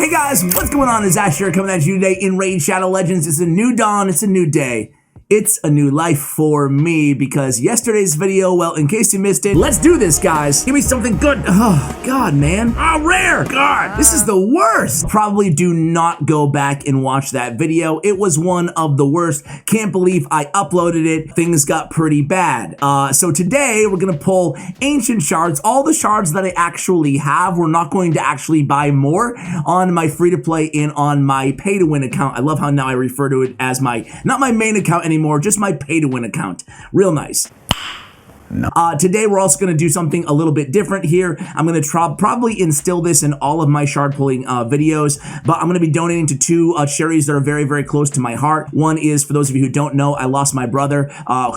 Hey guys, what's going on? It's Ash here coming at you today in Raid Shadow Legends. It's a new dawn, it's a new day. It's a new life for me because yesterday's video, well, in case you missed it, let's do this, guys. Give me something good. Oh, God, man. Oh, rare. God, this is the worst. Probably do not go back and watch that video. It was one of the worst. Can't believe I uploaded it. Things got pretty bad. So today, we're going to pull ancient shards, all the shards that I actually have. We're not going to actually buy more on my free-to-play and on my pay-to-win account. I love how now I refer to it as my, not my main account anymore, just my pay-to-win account. Real nice. No. Today we're also going to do something a little bit different here. I'm going to probably instill this in all of my shard pulling videos, but I'm going to be donating to two charities that are very, very close to my heart. One is, for those of you who don't know, I lost my brother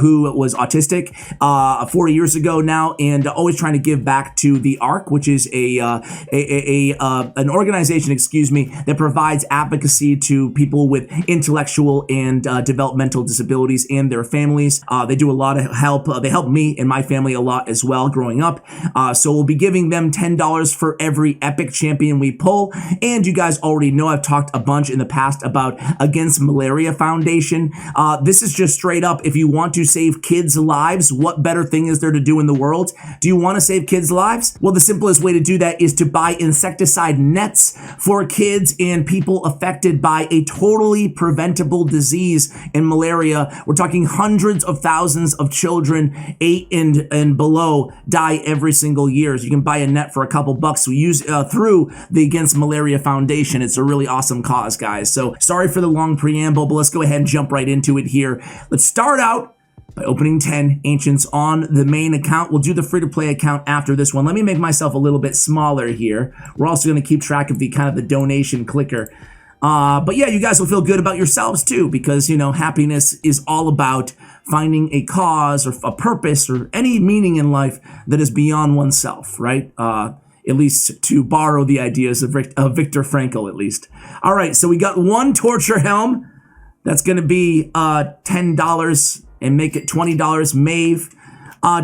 who was autistic 4 years ago now, and always trying to give back to the ARC, which is an organization, excuse me, that provides advocacy to people with intellectual and developmental disabilities and their families. They do a lot of help. They help me and my family a lot as well growing up. So we'll be giving them $10 for every epic champion we pull. And you guys already know I've talked a bunch in the past about Against Malaria Foundation. This is just straight up, if you want to save kids' lives, what better thing is there to do in the world? Do you want to save kids' lives? Well, the simplest way to do that is to buy insecticide nets for kids and people affected by a totally preventable disease in malaria. We're talking hundreds of thousands of children, 8 and below, die every single year. So you can buy a net for a couple bucks. We use through the Against Malaria Foundation. It's a really awesome cause, guys. So sorry for the long preamble, but let's go ahead and jump right into it here. Let's start out by opening 10 ancients on the main account. We'll do the free-to-play account after this one. Let me make myself a little bit smaller here. We're also going to keep track of the kind of the donation clicker. But yeah, you guys will feel good about yourselves too, because, you know, happiness is all about finding a cause or a purpose or any meaning in life that is beyond oneself, right? At least to borrow the ideas of Viktor Frankl, at least. All right, so we got one torture helm. That's going to be $10 and make it $20. Maeve.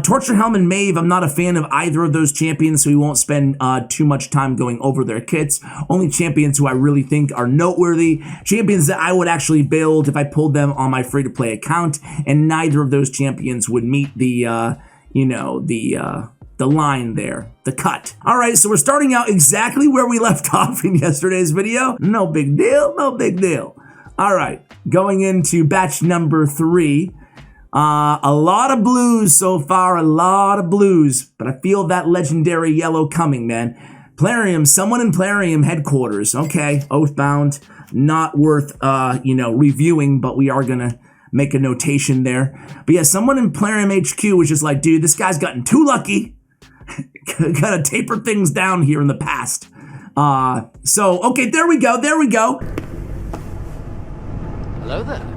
Torture Helm and Maeve, I'm not a fan of either of those champions, so we won't spend too much time going over their kits. Only champions who I really think are noteworthy, champions that I would actually build if I pulled them on my free-to-play account, and neither of those champions would meet the, you know, the line there, the cut. All right, so we're starting out exactly where we left off in yesterday's video. No big deal, no big deal. All right, going into batch number 3. A lot of blues so far, a lot of blues, but I feel that legendary yellow coming, man. Plarium, someone in Plarium headquarters. Okay, Oathbound, not worth, you know, reviewing, but we are gonna make a notation there. But yeah, someone in Plarium HQ was just like, dude, this guy's gotten too lucky. Gotta taper things down here in the past. So, okay, there we go, there we go. Hello there.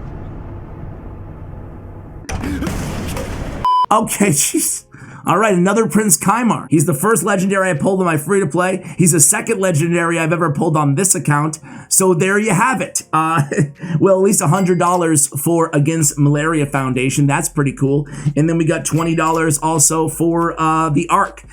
Okay, jeez. All right, another Prince Kaimar. He's the first legendary I pulled on my free-to-play. He's the second legendary I've ever pulled on this account. So there you have it. Well, at least $100 for Against Malaria Foundation. That's pretty cool. And then we got $20 also for the ARC.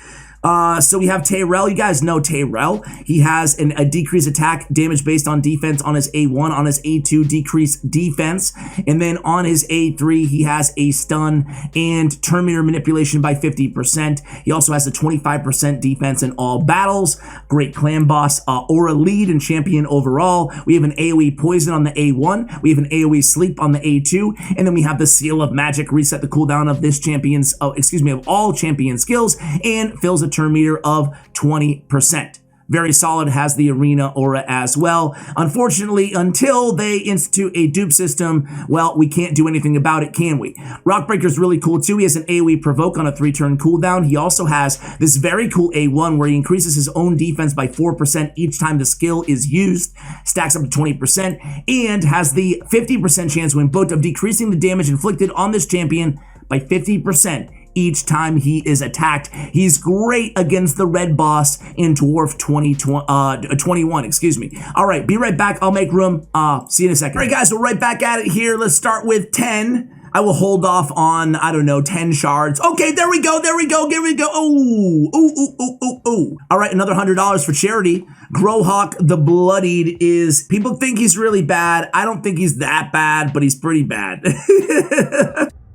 So we have Tyrell. You guys know Tyrell. He has a decreased attack damage based on defense on his A1, on his A2 decreased defense, and then on his A3 he has a stun and turn meter manipulation by 50%. He also has a 25% defense in all battles. Great clan boss, aura lead and champion overall. We have an AoE poison on the A1. We have an AoE sleep on the A2, and then we have the seal of magic, reset the cooldown of this champion's, of all champion skills, and fills a turn meter of 20%. Very solid, has the arena aura as well. Unfortunately, until they institute a dupe system, well, we can't do anything about it, can we? Rockbreaker's really cool too. He has an AoE provoke on a 3-turn cooldown. He also has this very cool A1 where he increases his own defense by 4% each time the skill is used, stacks up to 20%, and has the 50% chance when booked of decreasing the damage inflicted on this champion by 50% each time he is attacked. He's great against the red boss in Dwarf 21, excuse me. All right, be right back. I'll make room. See you in a second. All right, guys, we're right back at it here. Let's start with 10. I will hold off on, I don't know, 10 shards. Okay, there we go. Oh. All right, another $100 for charity. Growhawk the Bloodied is, people think he's really bad. I don't think he's that bad, but he's pretty bad.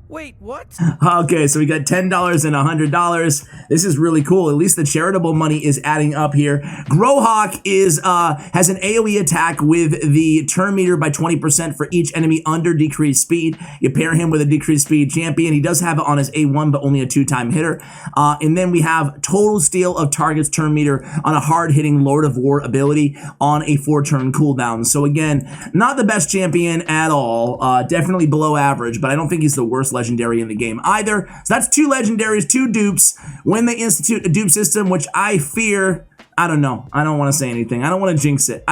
Wait, what? Okay, so we got $10 and $100. This is really cool. At least the charitable money is adding up here. Growhawk is has an AoE attack with the turn meter by 20% for each enemy under decreased speed. You pair him with a decreased speed champion. He does have it on his A1, but only a 2-time hitter. And then we have total steal of target's turn meter on a hard-hitting Lord of War ability on a 4-turn cooldown. So again, not the best champion at all. Definitely below average, but I don't think he's the worst legendary in the game either. So that's 2 legendaries, 2 dupes. When they institute a dupe system, which I fear, I don't know. I don't want to say anything. I don't want to jinx it.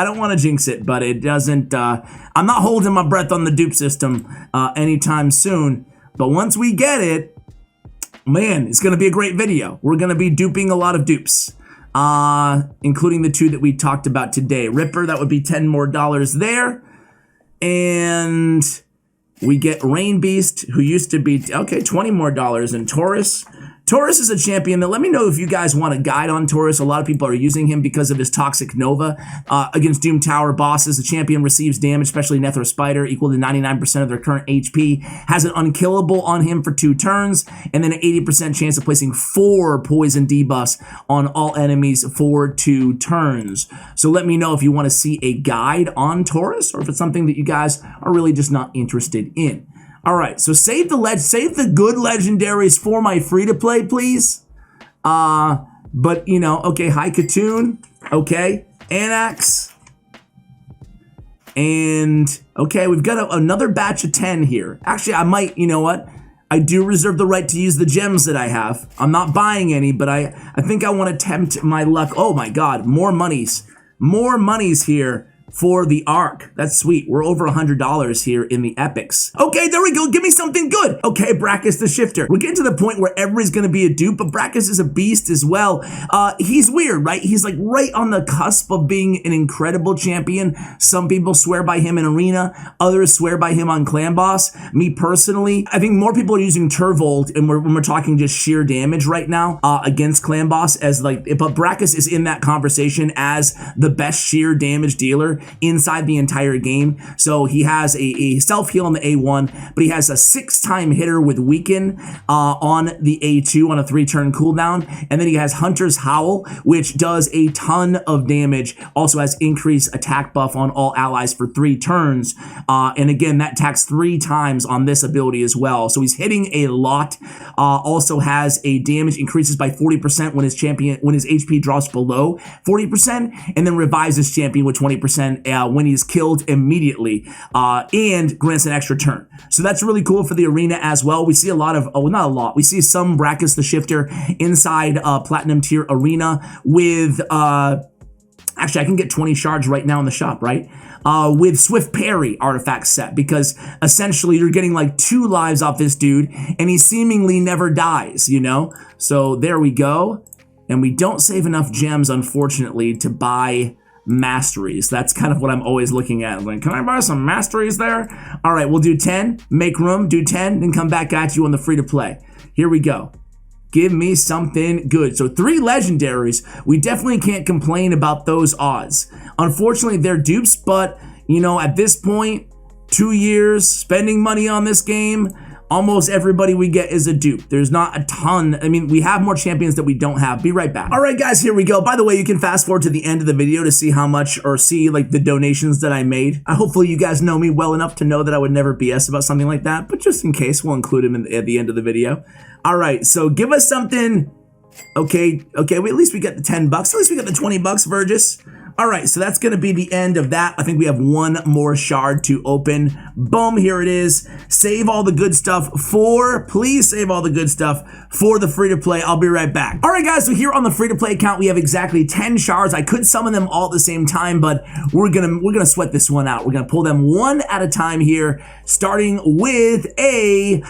But it doesn't, I'm not holding my breath on the dupe system anytime soon. But once we get it, man, it's going to be a great video. We're going to be duping a lot of dupes, including the 2 that we talked about today. Ripper, that would be $10 more there. And we get Rain Beast, who used to be, okay, $20 more. And Taurus. Taurus is a champion that, let me know if you guys want a guide on Taurus. A lot of people are using him because of his Toxic Nova. Against Doom Tower bosses, the champion receives damage, especially Nether Spider, equal to 99% of their current HP. Has an unkillable on him for 2 turns, and then an 80% chance of placing 4 poison debuffs on all enemies for 2 turns. So let me know if you want to see a guide on Taurus, or if it's something that you guys are really just not interested in. All right, so save the good legendaries for my free-to-play, please. But, you know, okay, High Katoon, okay, Anax, and, okay, we've got another batch of 10 here. Actually, I might, you know what? I do reserve the right to use the gems that I have. I'm not buying any, but I think I want to tempt my luck. Oh, my God, more monies here for the Arc. That's sweet. We're over $100 here in the epics. Okay, there we go. Give me something good. Okay, Brackus the Shifter. We're getting to the point where everybody's going to be a dupe, but Brackus is a beast as well. He's weird, right? He's like right on the cusp of being an incredible champion. Some people swear by him in Arena. Others swear by him on Clan Boss. Me personally, I think more people are using Turvold, and when we're talking just sheer damage right now against Clan Boss, as like, but Brackus is in that conversation as the best sheer damage dealer inside the entire game. So he has a self-heal on the A1, but he has a 6-time hitter with Weaken on the A2 on a 3-turn cooldown. And then he has Hunter's Howl, which does a ton of damage. Also has increased attack buff on all allies for 3 turns. And again, that attacks 3 times on this ability as well. So he's hitting a lot. Also has a damage increases by 40% when his HP drops below 40%, and then revives his champion with 20% when he's killed immediately, and grants an extra turn. So that's really cool for the arena as well. We see a lot of, not a lot, we see some Brackus the Shifter inside Platinum tier arena with, actually I can get 20 shards right now in the shop, right? With Swift Parry artifact set, because essentially you're getting like 2 lives off this dude, and he seemingly never dies, you know? So there we go. And we don't save enough gems, unfortunately, to buy masteries. That's kind of what I'm always looking at. I'm like, can I buy some masteries there? All right, we'll do 10, make room, do 10, then come back at you on the free-to-play. Here we go. Give me something good. So 3 legendaries. We definitely can't complain about those odds. Unfortunately, they're dupes, but, you know, at this point, 2 years spending money on this game, almost everybody we get is a dupe. There's not a ton. I mean, we have more champions that we don't have. Be right back. All right, guys, here we go. By the way, you can fast forward to the end of the video to see how much, or see like the donations that I made. Hopefully you guys know me well enough to know that I would never BS about something like that, but just in case, we'll include him at the end of the video. All right, so give us something. Okay, at least we got the 10 bucks. At least we got the 20 bucks, Burgess. All right, so that's going to be the end of that. I think we have 1 more shard to open. Boom, here it is. Save all the good stuff please save all the good stuff for the free-to-play. I'll be right back. All right, guys, so here on the free-to-play account, we have exactly 10 shards. I could summon them all at the same time, but we're gonna sweat this one out. We're gonna pull them one at a time here, starting with a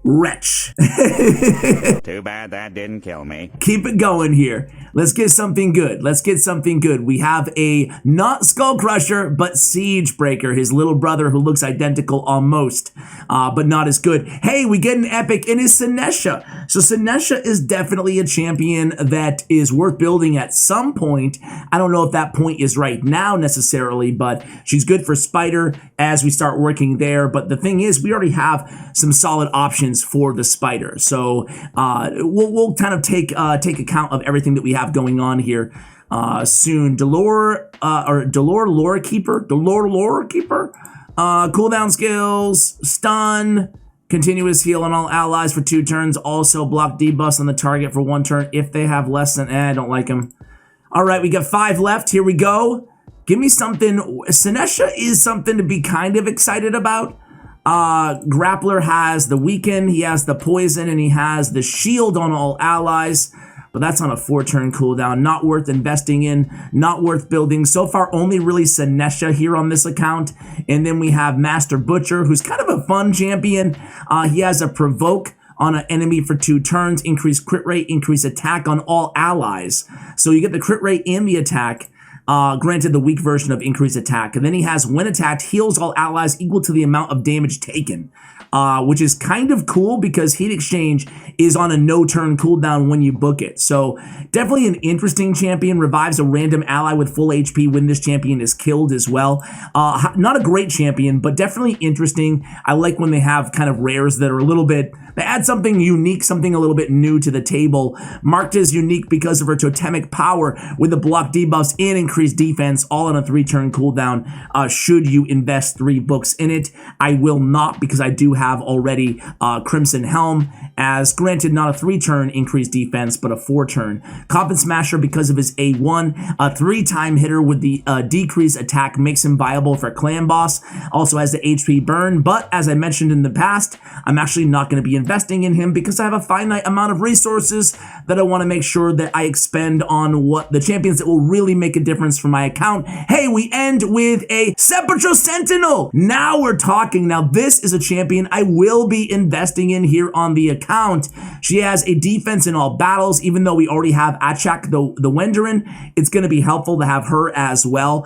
Wretch. Too bad that didn't kill me. Keep it going here. Let's get something good. Let's get something good. We have a not Skull Crusher, but Siege Breaker, his little brother who looks identical almost, but not as good. Hey, we get an epic and it's Sinesha. So Sinesha is definitely a champion that is worth building at some point. I don't know if that point is right now necessarily, but she's good for Spider as we start working there. But the thing is, we already have some solid options for the Spider. So we'll kind of take account of everything that we have going on here soon. Dolor Lore Keeper. Cooldown skills, stun, continuous heal on all allies for 2 turns. Also block debuffs on the target for 1 turn if they have less than. I don't like him. All right, we got 5 left. Here we go. Give me something. Sinesha is something to be kind of excited about. Grappler has the weaken, he has the poison, and he has the shield on all allies. But that's on a 4-turn cooldown. Not worth investing in, not worth building. So far, only really Sinesha here on this account. And then we have Master Butcher, who's kind of a fun champion. He has a provoke on an enemy for 2 turns, increase crit rate, increase attack on all allies. So you get the crit rate and the attack. Granted the weak version of increased attack. And then he has, when attacked, heals all allies equal to the amount of damage taken. Which is kind of cool because Heat Exchange is on a no-turn cooldown when you book it. So definitely an interesting champion. Revives a random ally with full HP when this champion is killed as well. Not a great champion, but definitely interesting. I like when they have kind of rares that are a little bit, they add something unique, something a little bit new to the table. Marked as unique because of her totemic power with the block debuffs and increased defense, all on a 3-turn cooldown. Should you invest 3 books in it? I will not, because I do have already Crimson Helm, as granted not a 3-turn increased defense, but a 4-turn. Coffin Smasher because of his A1, a 3-time hitter with the decreased attack makes him viable for Clan Boss. Also has the HP burn, but as I mentioned in the past, I'm actually not going to be investing in him because I have a finite amount of resources that I want to make sure that I expend on what the champions that will really make a difference for my account. Hey, we end with a Sepulchral Sentinel. Now we're talking. Now this is a champion I will be investing in here on the account. She has a defense in all battles, even though we already have Achak the Wenderin. It's going to be helpful to have her as well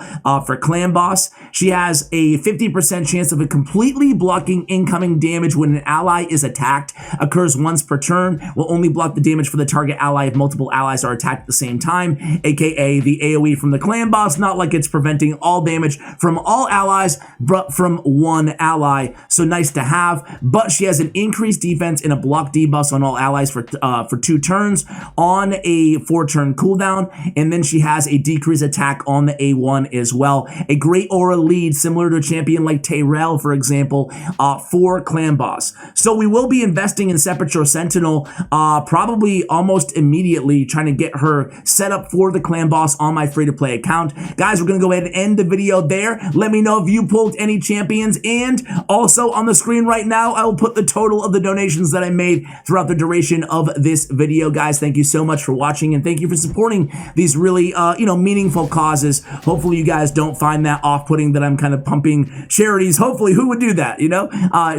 for Clan Boss. She has a 50% chance of a completely blocking incoming damage when an ally is attacked. Occurs once per turn. Will only block the damage for the target ally if multiple allies are attacked at the same time, aka the AoE from the Clan Boss. Not like it's preventing all damage from all allies, but from one ally. So nice to have. But she has an increased defense and a block debuff on all allies for 2 turns on a 4-turn cooldown. And then she has a decreased attack on the A1 as well. A great aura lead, similar to a champion like Tyrell, for example, for Clan Boss. So we will be investing in Sepulchral Sentinel probably almost immediately, trying to get her set up for the Clan Boss on my free-to-play account. Guys, we're going to go ahead and end the video there. Let me know if you pulled any champions, and also on the screen right now, I will put the total of the donations that I made throughout the duration of this video. Guys, thank you so much for watching, and thank you for supporting these really, meaningful causes. Hopefully you guys don't find that off-putting that I'm kind of pumping charities. Hopefully, who would do that,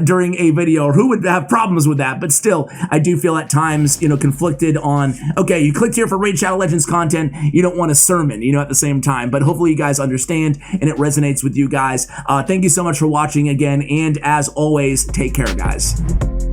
during a video, or who would have problems with that? But still, I do feel at times, conflicted on, okay, you clicked here for Raid Shadow Legends content, you don't want a sermon, at the same time. But hopefully you guys understand and it resonates with you guys. Thank you so much for watching again, and as always, take care, guys.